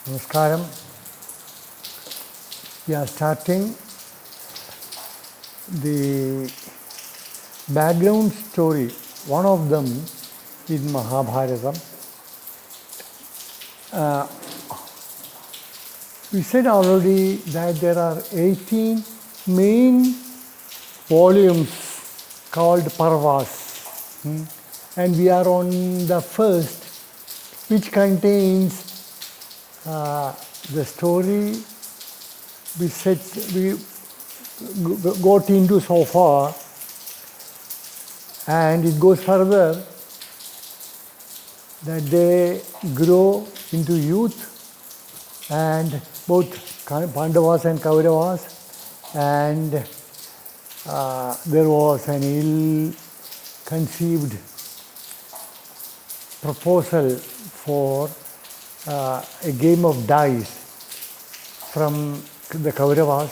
Namaskaram. We are starting the background story. One of them is Mahabharatam. We said already that there are 18 main volumes called Parvas. And we are on the first, which contains the story we got into so far, and it goes further that they grow into youth, and both Pandavas and Kauravas, and there was an ill-conceived proposal for a game of dice from the Kauravas,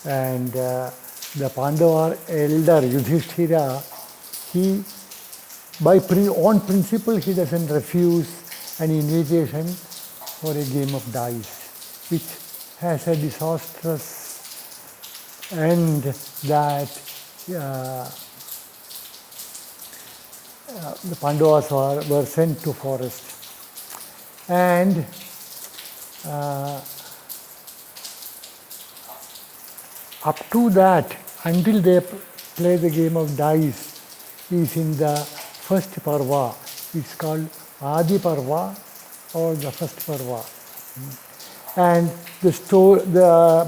and the Pandava elder Yudhishthira, he on principle he doesn't refuse an invitation for a game of dice, which has a disastrous end that the Pandavas were sent to forest. And up to that, until they play the game of dice, is in the first Parva. It's called Adi Parva or the first Parva. And the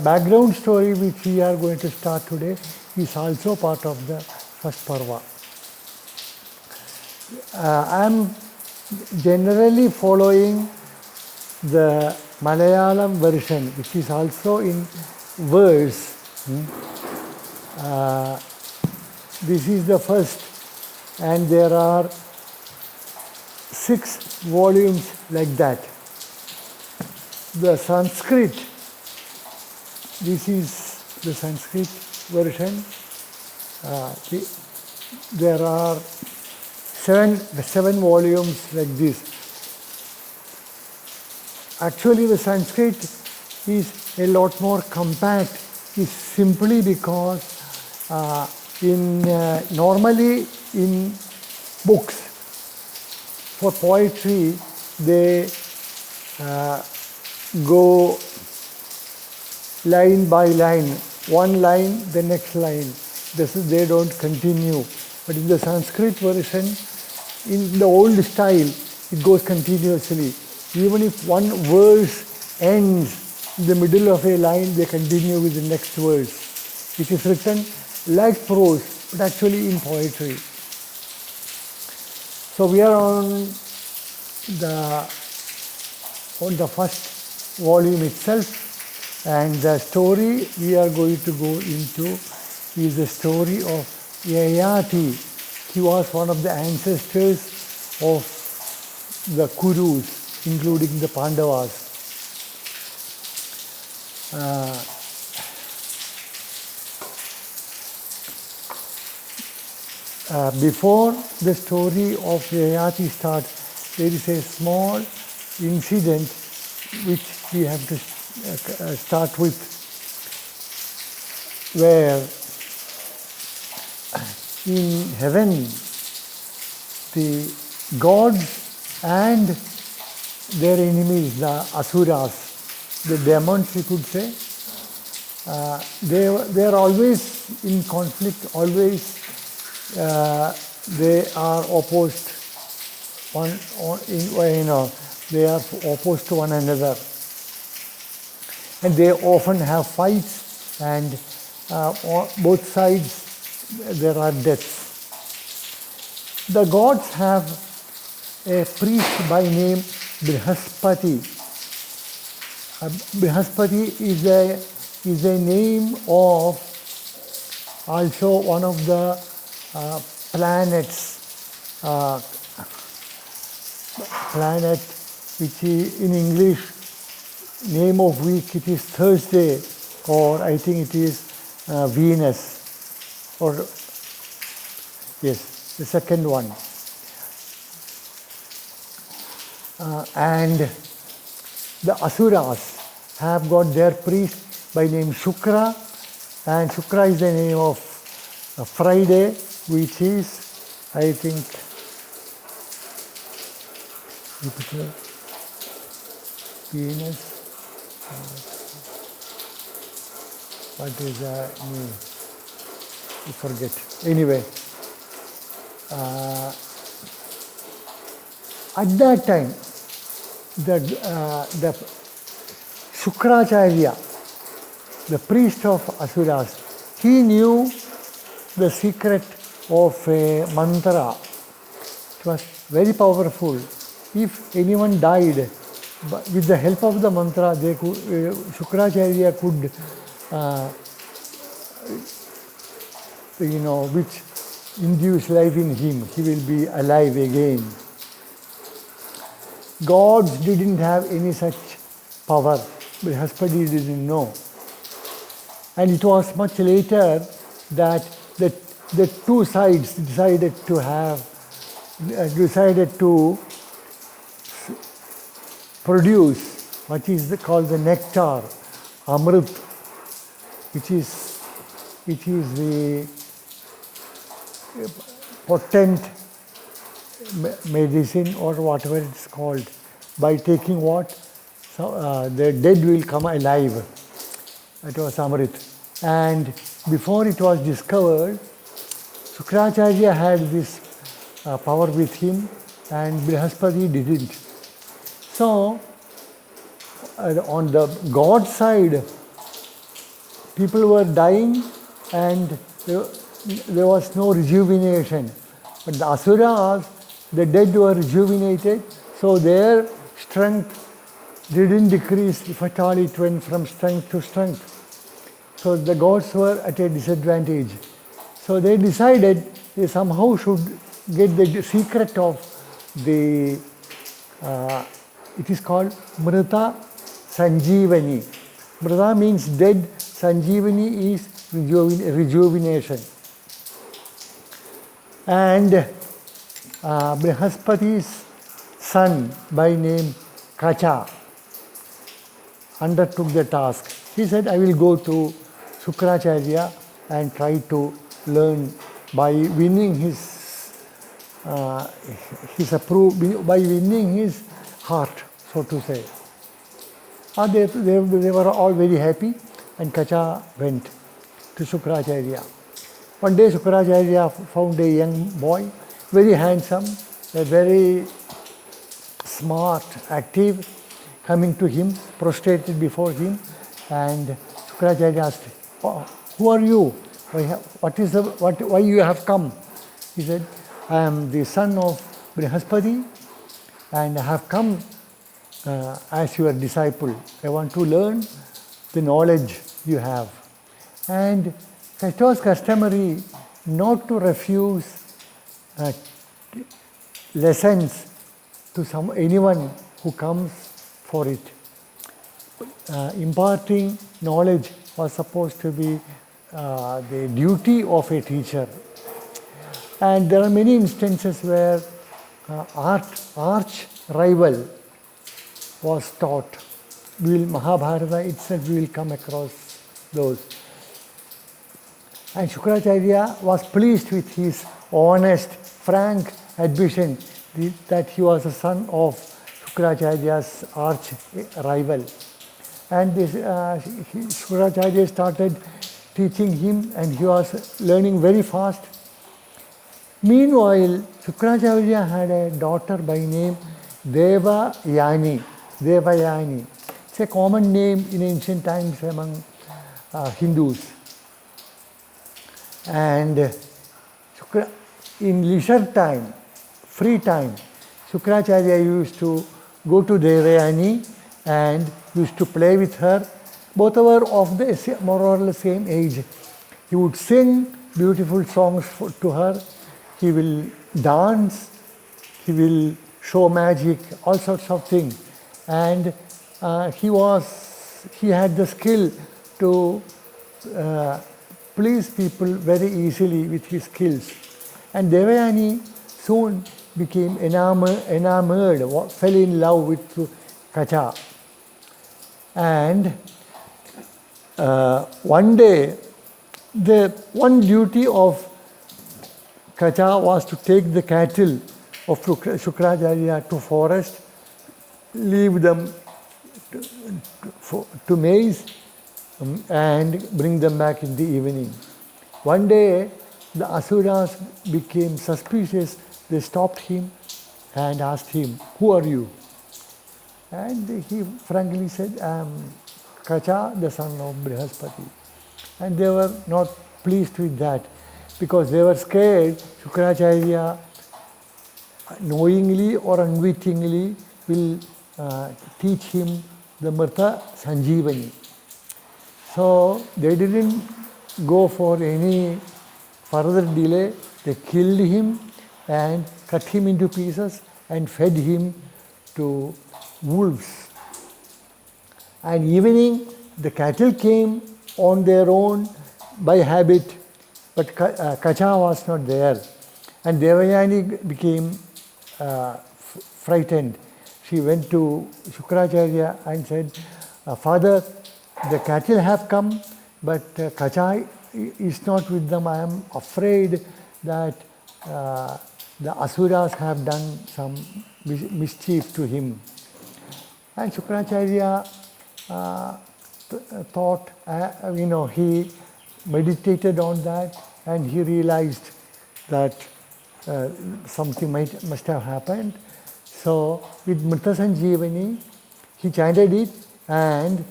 background story which we are going to start today is also part of the first Parva. I am generally following the Malayalam version, which is also in verse. This is the first, and there are 6 volumes like that. The Sanskrit, this is the Sanskrit version. There are 7 volumes like this. Actually, the Sanskrit is a lot more compact, is simply because normally in books for poetry they go line by line, one line, the next line. They don't continue. But in the Sanskrit version, in the old style, it goes continuously. Even if one verse ends in the middle of a line, they continue with the next verse. It is written like prose, but actually in poetry. So we are on the first volume itself, and the story we are going to go into is the story of Yayati. He was one of the ancestors of the Kurus, including the Pandavas. Before the story of Yayati starts, there is a small incident which we have to start with, where in heaven the gods and their enemies, the asuras, the demons we could say, they are always in conflict, always they are opposed they are opposed to one another, and they often have fights, and both sides there are deaths. The gods have a priest by name Brihaspati. Brihaspati is a name of also one of the planets, planet which is in English name of week it is Thursday, or I think it is Venus, or yes, the second one. And the Asuras have got their priest by name Shukra, and Shukra is the name of Friday, which is, I think, Jupiter, Venus. What is that name? I forget. Anyway, at that time, the Shukracharya, the priest of Asuras, he knew the secret of a mantra. It was very powerful. If anyone died, with the help of the mantra, they could, Shukracharya could, which induce life in him. He will be alive again. Gods didn't have any such power. Brihaspati didn't know. And it was much later that the two sides decided to produce what is called the nectar, Amrit, which is the potent medicine or whatever it's called. By taking what? So, the dead will come alive. That was Amrit. And before it was discovered, Shukracharya had this power with him and Brihaspati didn't. So, on the God side, people were dying and there was no rejuvenation. But the Asuras, the dead were rejuvenated, so their strength didn't decrease. If at all, it went from strength to strength. So the gods were at a disadvantage. So they decided they somehow should get the secret of the, it is called Mrita Sanjeevani. Mrita means dead, Sanjeevani is rejuvenation. And Brihaspati's son by name Kaca undertook the task. He said, I will go to Shukracharya and try to learn by winning by winning his heart, so to say. They were all very happy, and Kaca went to Shukracharya. One day Shukracharya found a young boy, very handsome, very smart, active, coming to him, prostrated before him, and Shukracharya asked, oh, who are you? Why you have come? He said, I am the son of Brihaspati and I have come as your disciple. I want to learn the knowledge you have. And it was customary not to refuse lessons to anyone who comes for it. Imparting knowledge was supposed to be the duty of a teacher. And there are many instances where arch rival was taught. Mahabharata itself, we will come across those. And Shukracharya was pleased with his honest, frank admission that he was a son of Shukracharya's arch rival. And Shukracharya started teaching him and he was learning very fast. Meanwhile, Shukracharya had a daughter by name Devayani. It's a common name in ancient times among Hindus. And in leisure time, free time, Shukracharya used to go to Devayani and used to play with her. Both were of the more or less same age. He would sing beautiful songs to her. He will dance. He will show magic, all sorts of things. And he had the skill to please people very easily with his skills. And Devayani soon became enamored, fell in love with Kaca. And one day, the one duty of Kaca was to take the cattle of Shukracharya to forest, leave them to maize, and bring them back in the evening. One day, the Asuras became suspicious. They stopped him and asked him, "Who are you?" And he frankly said, "I am Kaca, the son of Brihaspati." And they were not pleased with that because they were scared Shukracharya knowingly or unwittingly will teach him the Mrta Sanjeevani. So they didn't go for any further delay. They killed him and cut him into pieces and fed him to wolves. And evening, the cattle came on their own by habit, but Kaca was not there. And Devayani became frightened. She went to Shukracharya and said, "Father, the cattle have come, but Kaca is not with them. I am afraid that the Asuras have done some mischief to him." And Shukracharya thought, he meditated on that and he realized that something must have happened. So with Mrta Sanjeevani, he chanted it, and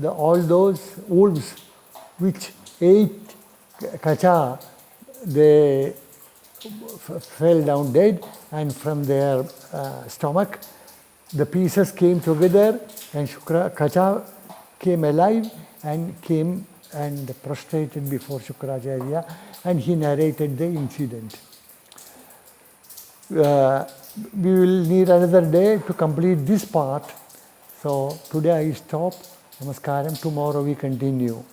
all those wolves which ate Kaca, they fell down dead, and from their stomach the pieces came together, and Kaca came alive and came and prostrated before Shukracharya, and he narrated the incident. We will need another day to complete this part. So today I stop. Namaskaram. Tomorrow we continue.